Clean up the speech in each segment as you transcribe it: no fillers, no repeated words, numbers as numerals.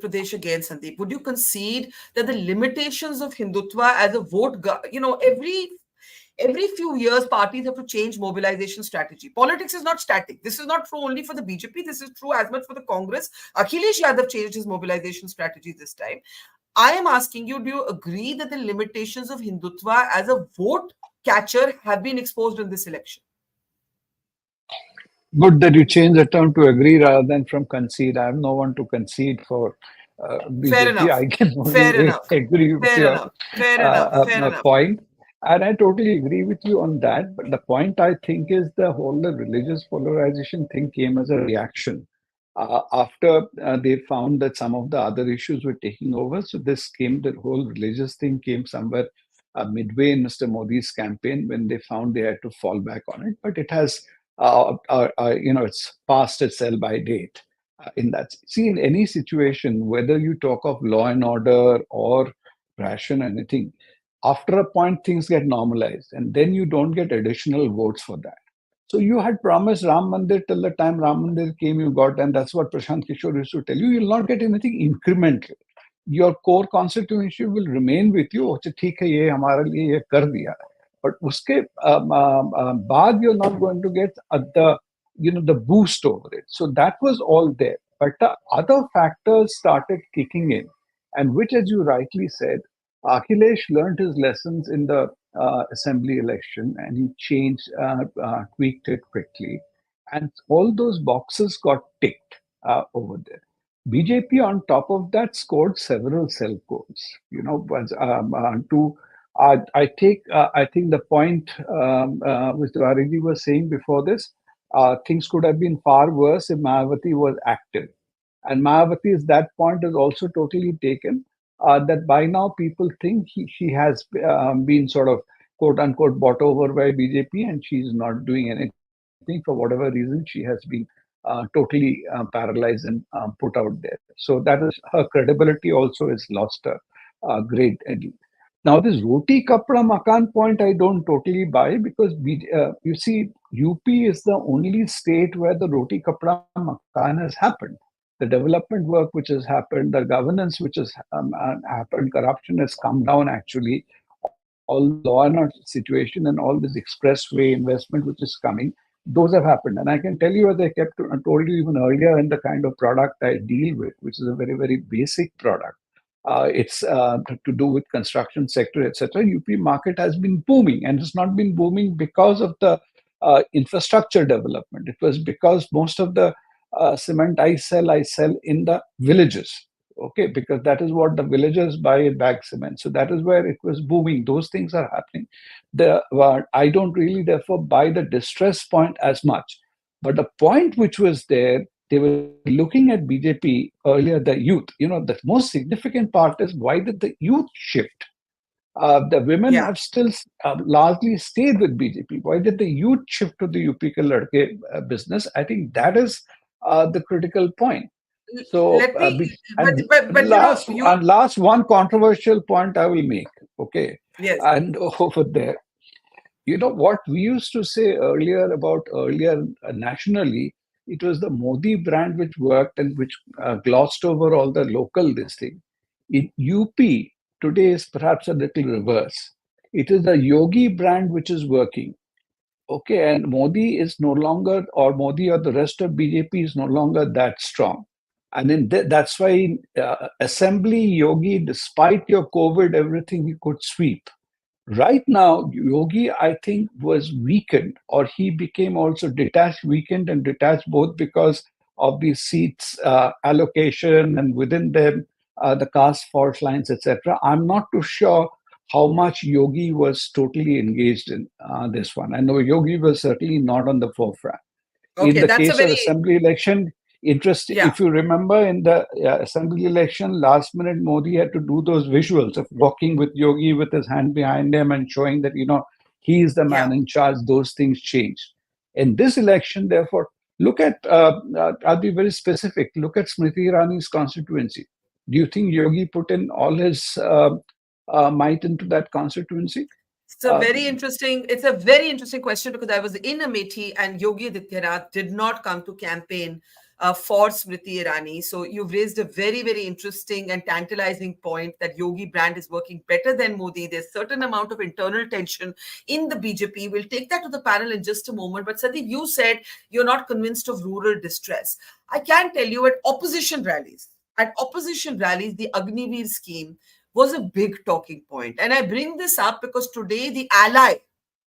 Pradesh again, Sandeep, would you concede that the limitations of Hindutva as a vote, every few years, parties have to change mobilization strategy. Politics is not static. This is not true only for the BJP. This is true as much for the Congress. Akhilesh Yadav changed his mobilization strategy this time. I am asking you, do you agree that the limitations of Hindutva as a vote catcher have been exposed in this election? Good that you change the term to agree rather than from concede. I have no one to concede for Fair BJP. enough. I can Fair only enough. agree with Fair your enough. Fair enough. Fair enough. point. And I totally agree with you on that. But the point I think is the religious polarization thing came as a reaction after they found that some of the other issues were taking over. So the whole religious thing came somewhere midway in Mr. Modi's campaign when they found they had to fall back on it. But it has, it's past its sell-by date. In that, see, in any situation, whether you talk of law and order or ration, anything, after a point things get normalized, and then you don't get additional votes for that. So you had promised Ram Mandir till the time Ram Mandir came, you got, and that's what Prashant Kishore used to tell you. You'll not get anything incremental. Your core constituency will remain with you. अच्छा ठीक है ये हमारे लिए ये कर दिया, but उसके बाद you're not going to get the boost over it. So that was all there, but the other factors started kicking in, and which, as you rightly said, Akhilesh learned his lessons in the assembly election, and he tweaked it quickly, and all those boxes got ticked over there. BJP, on top of that, scored several self-goals. I think the point Mr. Variji was saying before this, things could have been far worse if Mayawati was active. And Mayawati's that point is also totally taken, that by now people think she has been sort of quote unquote bought over by BJP, and she's not doing anything for whatever reason. She has been totally paralyzed and put out there. So that is, her credibility also is lost a great deal. Now, this roti kapra makan point, I don't totally buy, because you see, UP is the only state where the roti kapra makan has happened. The development work which has happened, the governance which has happened, corruption has come down actually. All the law and order situation and all this expressway investment which is coming, those have happened. And I can tell you, as I told you even earlier, in the kind of product I deal with, which is a very, very basic product. It's to do with construction sector, etc. UP market has been booming, and it's not been booming because of the infrastructure development. It was because most of the cement I sell in the villages. Okay, because that is what the villagers buy, bag cement. So that is where it was booming. Those things are happening. I don't really therefore buy the distress point as much. But the point which was there, they were looking at BJP earlier, the youth. The most significant part is, why did the youth shift? The women Yeah. have still largely stayed with BJP. Why did the youth shift to the UP Ke Ladke business? I think that is the critical point. So, Let me, last one controversial point I will make. Okay, yes. and over there, what we used to say earlier nationally, it was the Modi brand which worked and which glossed over all the local this thing. In UP today is perhaps a little reverse. It is the Yogi brand which is working. Okay, and Modi is no longer, or Modi or the rest of BJP is no longer that strong. And that's why Assembly, Yogi, despite your COVID, everything he could sweep. Right now, Yogi, I think, was weakened, or he became also detached, weakened and detached, both because of the seats allocation and within them, the caste fault lines, etc. I'm not too sure how much Yogi was totally engaged in this one. I know Yogi was certainly not on the forefront. In Okay, the that's a case of very, assembly election, interesting. yeah. If you remember, in the assembly election, last minute Modi had to do those visuals of walking with Yogi with his hand behind him and showing that he is the man Yeah. in charge. Those things changed. In this election, therefore, look at. I'll be very specific. Look at Smriti Irani's constituency. Do you think Yogi put in all his might into that constituency? It's a very interesting question, because I was in Amethi and Yogi Adityanath did not come to campaign for Smriti Irani. So you've raised a very, very interesting and tantalizing point that Yogi brand is working better than Modi. There's certain amount of internal tension in the BJP. We'll take that to the panel in just a moment. But Sandeep, you said you're not convinced of rural distress. I can tell you at opposition rallies, the Agniveer scheme was a big talking point. And I bring this up because today the ally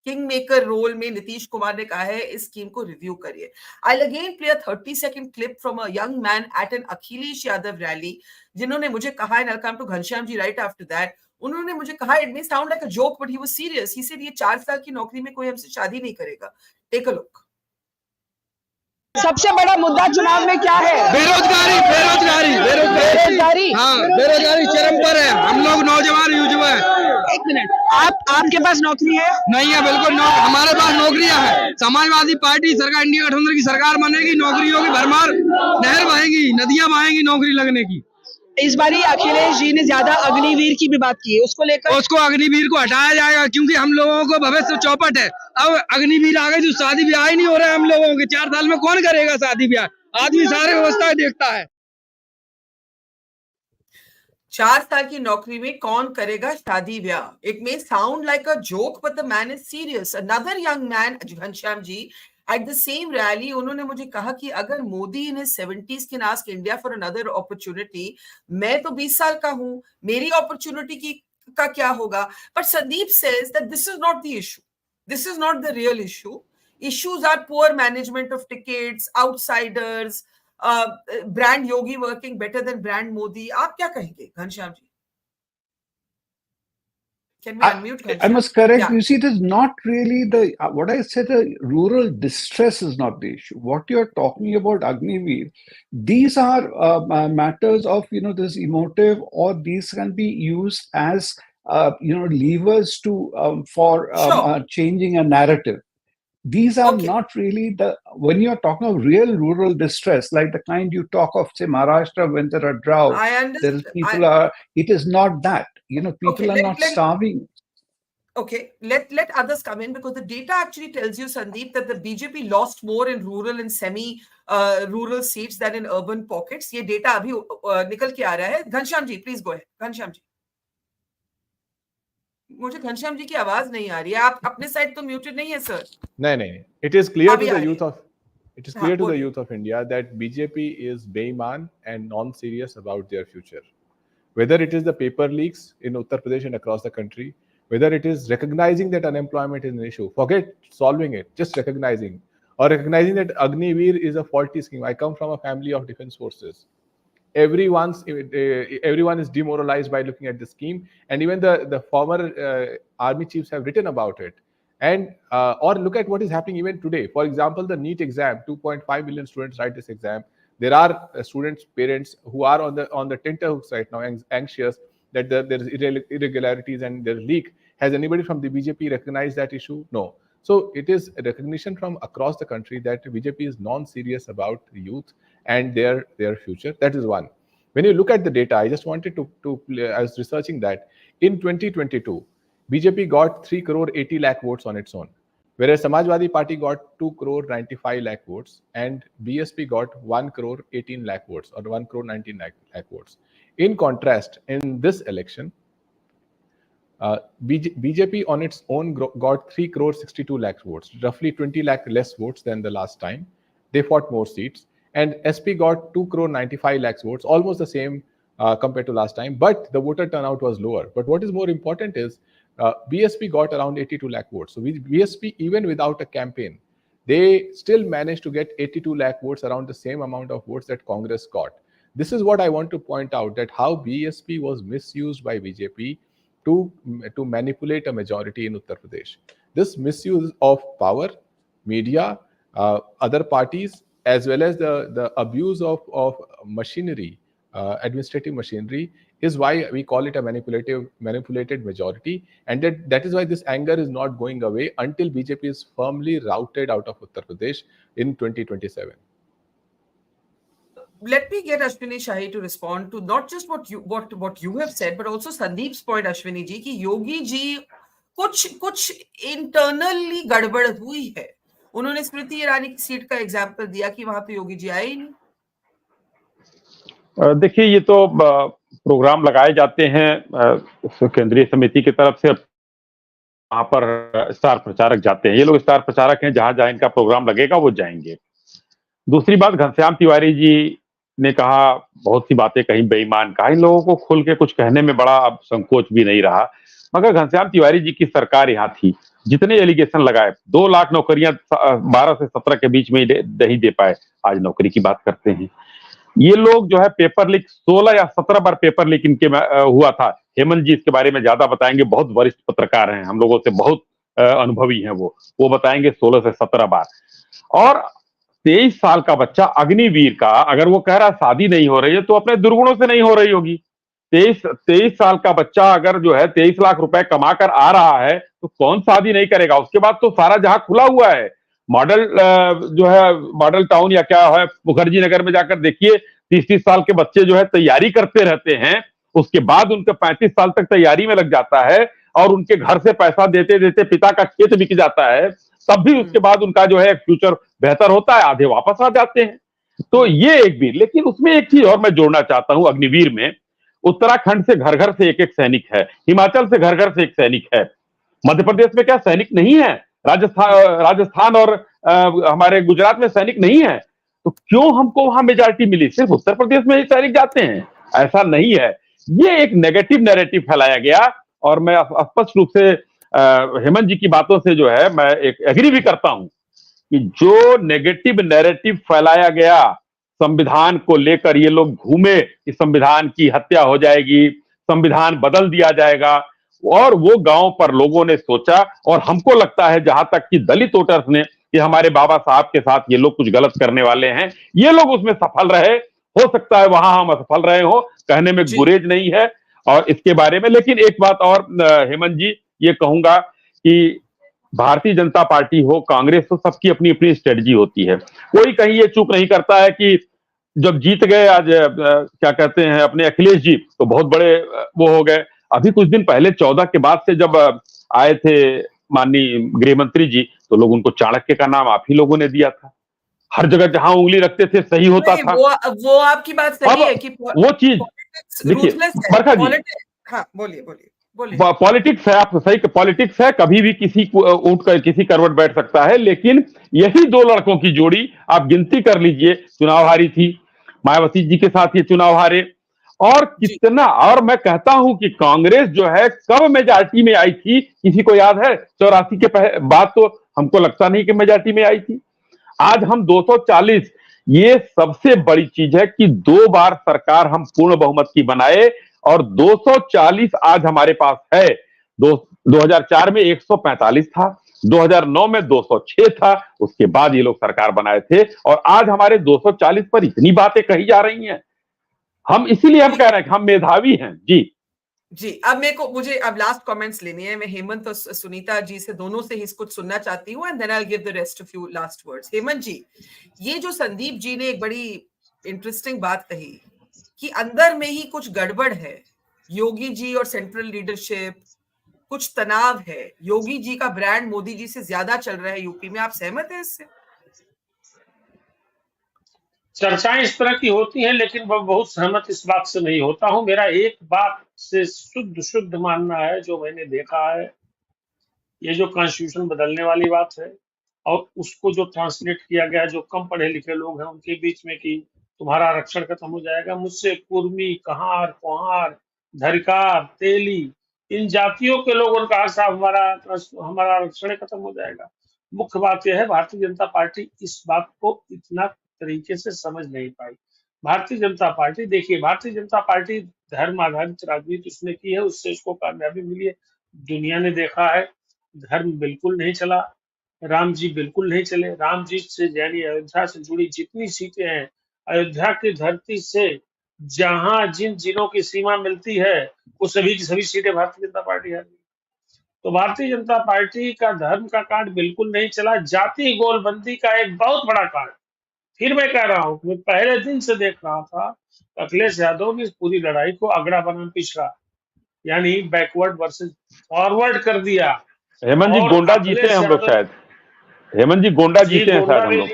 kingmaker role में नीतीश कुमार ने कहा है इस scheme को review करिए. I'll again play a 30-second clip from a young man at an Akhilesh Yadav rally जिन्होंने मुझे कहा, and I'll come to Ghanshyam ji right after that. उन्होंने मुझे कहा, it may sound like a joke but he was serious. He said ये 4 साल की नौकरी में कोई हमसे शादी नहीं करेगा. Take a look. सबसे बड़ा मुद्दा चुनाव में क्या है? बेरोजगारी बेरोजगारी बेरोजगारी। हाँ, बेरोजगारी चरम पर है. हम लोग नौजवान युवा है. एक मिनट, आपके पास नौकरी है? नहीं है, बिल्कुल हमारे पास नौकरियां हैं. समाजवादी पार्टी सरकार, इंडिया गठबंधन की सरकार बनेगी, नौकरियों की भरमार नहर बहेगी, नदियां बहेंगी नौकरी लगने की. इस बारी अखिलेश जी ने ज्यादा अग्निवीर की भी बात की है, उसको लेकर उसको अग्निवीर को हटाया जाएगा क्योंकि हम लोगों को भविष्य चौपट है. अब अग्निवीर आ गए तो शादी ब्याह ही नहीं हो रहा है हम लोगों के. 4 साल में कौन करेगा शादी ब्याह? आदमी सारे व्यवस्था देखता है. 4 साल की नौकरी में कौन करेगा शादी ब्याह? It may sound like a joke, but the man is serious. Another young man, Ghanshyam ji, at the same rally, उन्होंने मुझे कहा कि अगर Modi in his 70s can ask India for another opportunity, मैं तो 20 साल का हूं, मेरी opportunity का क्या होगा? But Sandeep says that this is not the issue. This is not the real issue. Issues are poor management of tickets, outsiders, brand Yogi working better than brand Modi. आप क्या कहेंगे Ghanshyam ji? Can we unmute Ghanshyam? I must correct. Yeah. You see, it is not really what I said. The rural distress is not the issue. What you're talking about, Agniveer, these are matters of this emotive, or these can be used as levers to for Sure. changing a narrative. These are Okay. not really when you're talking of real rural distress, like the kind you talk of, say, Maharashtra, when there are droughts, I there understand. is it is not that. People Okay, are not starving. Okay, let others come in because the data actually tells you, Sandeep, that the BJP lost more in rural and semi rural seats than in urban pockets. ये data अभी निकल के आ रहा है. Ghanshyam ji, please go ahead. Ghanshyam ji, मुझे घनश्याम जी की आवाज नहीं आ रही है. आप अपने साइड तो म्यूटेड नहीं है सर? नहीं. It is clear अभी to आ the रही youth है. of it is clear to the बोलिए. youth of India that BJP is बेईमान and non-serious about their future. Whether it is the paper leaks in Uttar Pradesh and across the country, whether it is recognizing that unemployment is an issue, forget solving it, just recognizing, or recognizing that Agniveer is a faulty scheme. I come from a family of defense forces. Everyone is demoralized by looking at the scheme, and even the former army chiefs have written about it. And or look at what is happening even today. For example, the NEET exam, 2.5 million students write this exam. There are students' parents who are on the tenterhooks right now, anxious that there is irregularities and there is leak. Has anybody from the BJP recognized that issue? No. So it is a recognition from across the country that BJP is non-serious about the youth and their future. That is one. When you look at the data, I just wanted to I was researching that in 2022, BJP got 3 crore 80 lakh votes on its own, whereas Samajwadi Party got 2 crore 95 lakh votes and BSP got 1 crore 18 lakh votes or 1 crore 19 lakh votes. In contrast, in this election, BJP on its own got 3 crore 62 lakh votes, roughly 20 lakh less votes than the last time. They fought more seats. And SP got 2 crore 95 lakhs votes, almost the same compared to last time, but the voter turnout was lower. But what is more important is BSP got around 82 lakh votes. So BSP, even without a campaign, they still managed to get 82 lakh votes, around the same amount of votes that Congress got. This is what I want to point out, that how BSP was misused by BJP to manipulate a majority in Uttar Pradesh. This misuse of power, media, other parties, as well as the abuse of machinery, administrative machinery, is why we call it a manipulated majority, and that is why this anger is not going away until BJP is firmly routed out of Uttar Pradesh in 2027. Let me get Ashwini Shahi to respond to not just what you have said, but also Sandeep's point, Ashwini ji, कि योगी जी कुछ internally गड़बड़ हुई है. उन्होंने स्मृति ईरानी की seat का example दिया कि वहां तो योगी जी आए ही नहीं. देखिए, ये तो प्रोग्राम लगाए जाते हैं केंद्रीय समिति की तरफ से, वहां पर स्टार प्रचारक जाते हैं। ये लोग स्टार प्रचारक हैं, जहां जहां इनका प्रोग्राम लगेगा वो जाएंगे। दूसरी बात, घनश्याम तिवारी जी ने कहा, बहुत सी बातें कही, बेईमान कहा, इन लोगों को खुल के कुछ कहने में बड़ा अब संकोच भी नहीं रहा। मगर घनश्याम तिवारी जी की सरकार यहाँ थी, जितने एलिगेशन लगाए, 2 लाख नौकरियां 12 से 17 के बीच में नहीं दे पाए, आज नौकरी की बात करते हैं। ये लोग जो है पेपर लीक 16 या 17 बार पेपर लीक इनके हुआ था। हेमंत जी इसके बारे में ज्यादा बताएंगे, बहुत वरिष्ठ पत्रकार हैं, हम लोगों से बहुत अनुभवी हैं वो बताएंगे 16 से 17 बार। और 23 साल का बच्चा अग्निवीर का, अगर वो कह रहा शादी नहीं हो रही है तो अपने दुर्गुणों से नहीं हो रही होगी। 23 साल का बच्चा अगर जो है 23 लाख रुपए कमा कर आ रहा है तो कौन शादी नहीं करेगा। उसके बाद तो सारा जहां खुला हुआ है। मॉडल जो है मॉडल टाउन या क्या है मुखर्जी नगर में जाकर देखिए, 30-30 साल के बच्चे जो है तैयारी करते रहते हैं, उसके बाद उनका 35 साल तक तैयारी में लग जाता है और उनके घर से पैसा देते देते पिता का खेत बिक जाता है, तब भी उसके बाद उनका जो है फ्यूचर बेहतर होता है, आधे वापस आ जाते हैं। तो ये एक वीर, लेकिन उसमें एक चीज और मैं जोड़ना चाहता हूं अग्निवीर में, उत्तराखंड से घर घर से एक सैनिक है, हिमाचल से घर घर से एक सैनिक है। मध्य प्रदेश में क्या सैनिक नहीं है? राजस्थान और हमारे गुजरात में सैनिक नहीं है? तो क्यों हमको वहां मेजॉरिटी मिली? सिर्फ उत्तर प्रदेश में ही सैनिक जाते हैं? ऐसा नहीं है। ये एक नेगेटिव नैरेटिव फैलाया गया और मैं स्पष्ट रूप से हेमंत जी की बातों से जो है मैं एक एग्री भी करता हूं कि जो नेगेटिव नैरेटिव फैलाया गया संविधान को लेकर, ये लोग घूमे कि संविधान की हत्या हो जाएगी, संविधान बदल दिया जाएगा, और वो गांव पर लोगों ने सोचा, और हमको लगता है जहां तक कि दलित वोटर्स ने कि हमारे बाबा साहब के साथ ये लोग कुछ गलत करने वाले हैं, ये लोग उसमें सफल रहे। हो सकता है वहां हम असफल रहे हो, कहने में गुरेज नहीं है और इसके बारे में। लेकिन एक बात और हेमंत जी, ये कहूंगा कि भारतीय जनता पार्टी हो, कांग्रेस हो, सबकी अपनी अपनी स्ट्रेटजी होती है। कोई कहीं ये चूक नहीं करता है कि जब जीत गए आज क्या कहते हैं अपने अखिलेश जी, तो बहुत बड़े वो हो गए। अभी कुछ दिन पहले 14 के बाद से जब आए थे माननीय गृह मंत्री जी, तो लोग उनको चाणक्य का नाम आप ही लोगों ने दिया था। हर जगह जहां उंगली रखते थे सही होता था। वो आपकी बात सही है कि वो चीज देखिए बरखा जी, हाँ बोलिए बोलिए बोलिए। पॉलिटिक्स है, आप सही, पॉलिटिक्स है, कभी भी किसी ऊंट कर किसी करवट बैठ सकता है। लेकिन यही 2 लड़कों की जोड़ी आप गिनती कर लीजिए, चुनाव हारी थी, मायावती जी के साथ ये चुनाव हारे। और कितना, और मैं कहता हूं कि कांग्रेस जो है कब मेजॉरिटी में आई थी, किसी को याद है? 84 के बाद तो हमको लगता नहीं कि मेजॉरिटी में आई थी। आज हम 240, ये सबसे बड़ी चीज है कि 2 बार सरकार हम पूर्ण बहुमत की बनाए और 240 आज हमारे पास है। 2004 में 145 था, 2009 में 206 था, उसके बाद ये लोग सरकार बनाए थे और आज हमारे 240 पर इतनी बातें कही जा रही हैं। हम इसीलिए हम कह रहे हैं कि हम मेधावी हैं जी। अब मुझे अब लास्ट कमेंट्स लेनी है। मैं हेमंत और सुनीता जी से, दोनों से ही कुछ सुनना चाहती हूँ and then I will give the rest of you last words. Hemant ji, ये जो संदीप जी ने एक बड़ी इंटरेस्टिंग बात कही कि अंदर में ही कुछ गड़बड़ है, योगी जी और सेंट्रल लीडरशिप, कुछ तनाव है, योगी जी का ब्रांड मोदी जी से ज्यादा चल रहा है यूपी में, आप सहमत हैं इससे? चर्चाएं इस तरह की होती हैं, लेकिन मैं बहुत सहमत इस बात से नहीं होता हूं। मेरा एक बात से शुद्ध मानना है, जो मैंने देखा है, ये जो कॉन्स्टिट्यूशन बदलने वाली बात है और उसको जो ट्रांसलेट किया गया, जो कम पढ़े लिखे लोग हैं उनके बीच में कि तुम्हारा आरक्षण खत्म हो जाएगा। मुझसे कुर्मी, कहार, कुहार, धरिकार, तेली, इन जातियों के लोगों ने कहा साहब हमारा आरक्षण खत्म हो जाएगा। मुख्य बात यह है, भारतीय जनता पार्टी इस बात को इतना तरीके से समझ नहीं पाई। भारतीय जनता पार्टी, देखिए, भारतीय जनता पार्टी धर्म आधारित राजनीति उसने की है, उससे उसको कामयाबी मिली है। दुनिया ने देखा है, धर्म बिल्कुल नहीं चला, राम जी बिल्कुल नहीं चले। राम जी से यानी अयोध्या से जुड़ी जितनी सीटें हैं, अयोध्या की धरती से जहां जिन जिलों की सीमा मिलती है, वो सभी की सभी सीटें भारतीय जनता पार्टी हारी। तो भारतीय जनता पार्टी का धर्म का कार्ड बिल्कुल नहीं चला। जाति गोलबंदी का एक बहुत बड़ा कार्ड, फिर मैं कह रहा हूं, मैं पहले दिन से देख रहा था, अखिलेश यादव ने इस पूरी लड़ाई को अगड़ा बनाम पिछड़ा, यानी बैकवर्ड वर्सेस फॉरवर्ड कर दिया। हेमंत जी, गोंडा जीते हैं हम लोग शायद। हेमंत जी, गोंडा जीते हैं शायद हम लोग।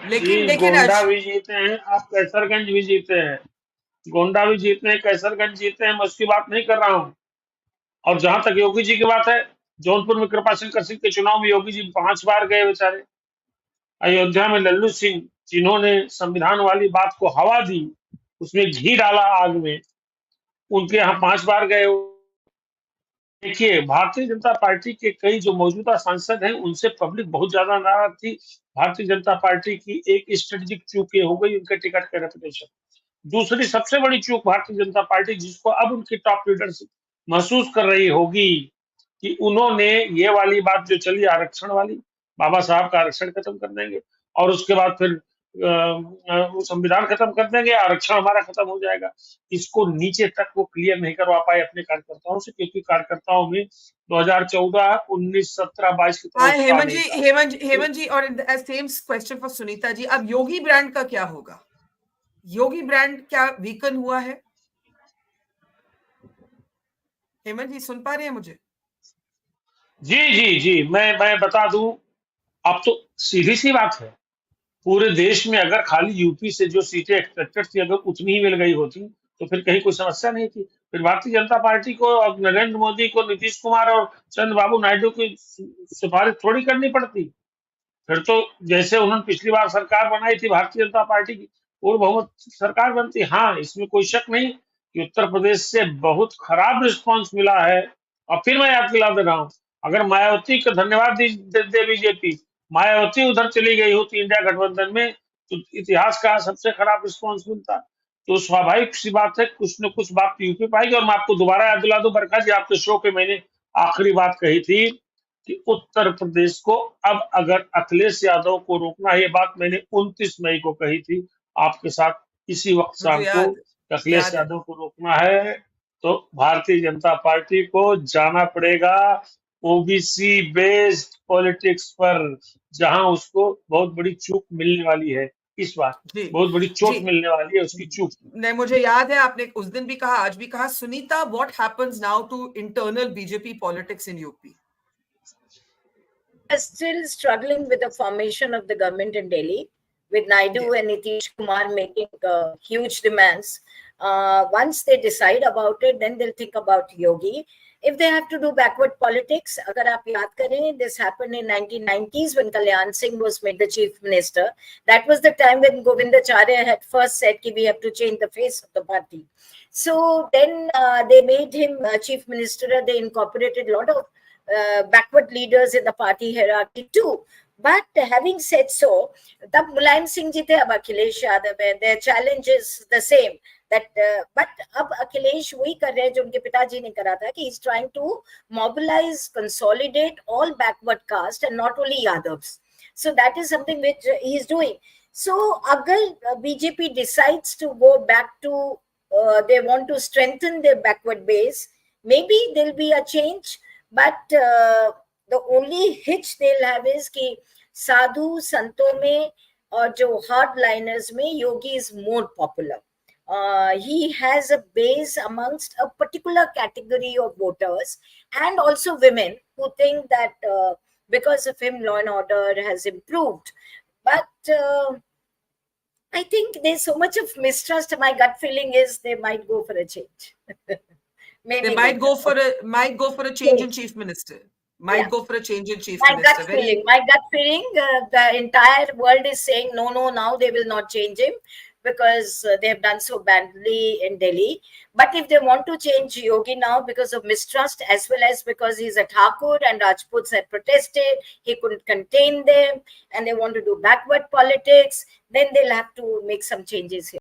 लेकिन गोंडा भी जीते हैं, आप कैसरगंज भी जीते हैं, गोंडा भी जीते हैं, कैसरगंज जीते हैं, मैं उसकी बात नहीं कर रहा हूँ। और जहां तक योगी जी की बात है, जौनपुर में कृपा शंकर सिंह के चुनाव में योगी जी 5 बार गए बेचारे। अयोध्या में लल्लू सिंह, जिन्होंने संविधान वाली बात को हवा दी, उसमें घी डाला आग में, उनके यहाँ 5 बार गए। देखिए, भारतीय जनता पार्टी के कई जो मौजूदा सांसद हैं, उनसे पब्लिक बहुत ज्यादा नाराज थी। भारतीय जनता पार्टी की एक स्ट्रेटेजिक चूक ये हो गई, उनके टिकट का रेपुटेशन। दूसरी सबसे बड़ी चूक भारतीय जनता पार्टी, जिसको अब उनकी टॉप लीडरशिप महसूस कर रही होगी, कि उन्होंने ये वाली बात जो चली आरक्षण वाली, बाबा साहब का आरक्षण खत्म कर देंगे और उसके बाद फिर वो संविधान खत्म कर देंगे, आरक्षण हमारा खत्म हो जाएगा। इसको नीचे तक वो क्लियर नहीं करवा पाए अपने कार्यकर्ताओं से, क्योंकि कार्यकर्ताओं में 2014, 19, 17, 22 की तरह हाँ, उत्साह नहीं था। हेमंत जी, और same question for Sunita ji, अब योगी ब्रांड का क्या होगा? योगी ब्रांड क्या वीकन हुआ है? हेमंत जी सुन पा रहे हैं मुझे? जी, मैं बता दूं, अब तो सीधी सी बात है, पूरे देश में अगर खाली यूपी से जो सीटें एक्सपेक्टेड थी, अगर उतनी ही मिल गई होती, तो फिर कहीं कोई समस्या नहीं थी। फिर भारतीय जनता पार्टी को, अब नरेंद्र मोदी को, नीतीश कुमार और चंद्रबाबू नायडू की सिफारिश थोड़ी करनी पड़ती। फिर तो जैसे उन्होंने पिछली बार सरकार बनाई थी भारतीय जनता पार्टी की, पूर्ण बहुमत सरकार बनती। हाँ, इसमें कोई शक नहीं कि उत्तर प्रदेश से बहुत खराब रिस्पॉन्स मिला है। और फिर मैं याद दिला दे रहा हूँ, अगर मायावती को धन्यवाद दे बीजेपी, मायावती उधर चली गई होती इंडिया गठबंधन में, तो इतिहास का सबसे खराब रिस्पॉन्स मिलता। तो स्वाभाविक सी बात है, कुछ न कुछ बात यूपी पाएगी। और मैं आपको दोबारा याद दिला दूं, बरखा जी, आपके शो के मैंने आखिरी बात कही थी कि उत्तर प्रदेश को अब अगर अखिलेश यादव को रोकना है, ये बात मैंने 29 मई को कही थी आपके साथ इसी वक्त शाम मुझे को, अखिलेश याद है। यादव को रोकना है तो भारतीय जनता पार्टी को जाना पड़ेगा ओबीसी बेस्ड पॉलिटिक्स पर, जहां उसको बहुत बड़ी चूक मिलने वाली है। इस बार जी बहुत बड़ी चोट जी मिलने वाली है उसकी चूक। नहीं, मुझे याद है आपने उस दिन भी कहा, आज भी कहा। Sunita, what happens now to internal BJP politics in UP? Are still struggling with the formation of the government in Delhi, with Naidu and Nitish Kumar making huge demands. Once they decide about it, then they'll think about Yogi. If they have to do backward politics, agar aap yaad kare, this happened in 1990s when Kalyan Singh was made the chief minister. That was the time when Govindacharya had first said that we have to change the face of the party. So then they made him chief minister. They incorporated a lot of backward leaders in the party hierarchy too. But having said so, tab Mulayam Singh ji the, ab Akhilesh Yadav hai, their challenge is the same. That but ab Akhilesh wahi kar rahe jo unke pitaji ne kara tha, ki he's trying to mobilize, consolidate all backward caste and not only Yadavs. So that is something which he is doing. So agar BJP decides to go back to they want to strengthen their backward base, maybe there'll be a change. But the only hitch they'll have is कि साधु संतों में और जो hardliners में Yogi is more popular. He has a base amongst a particular category of voters and also women who think that because of him law and order has improved. But I think there's so much of mistrust. My gut feeling is they might go for a change. Maybe they might go for a change in chief minister. Go for a change in chief minister. My gut feeling, the entire world is saying no, now they will not change him because they have done so badly in Delhi. But if they want to change Yogi now because of mistrust, as well as because he's a Thakur and Rajputs had protested, he couldn't contain them, and they want to do backward politics, then they'll have to make some changes here.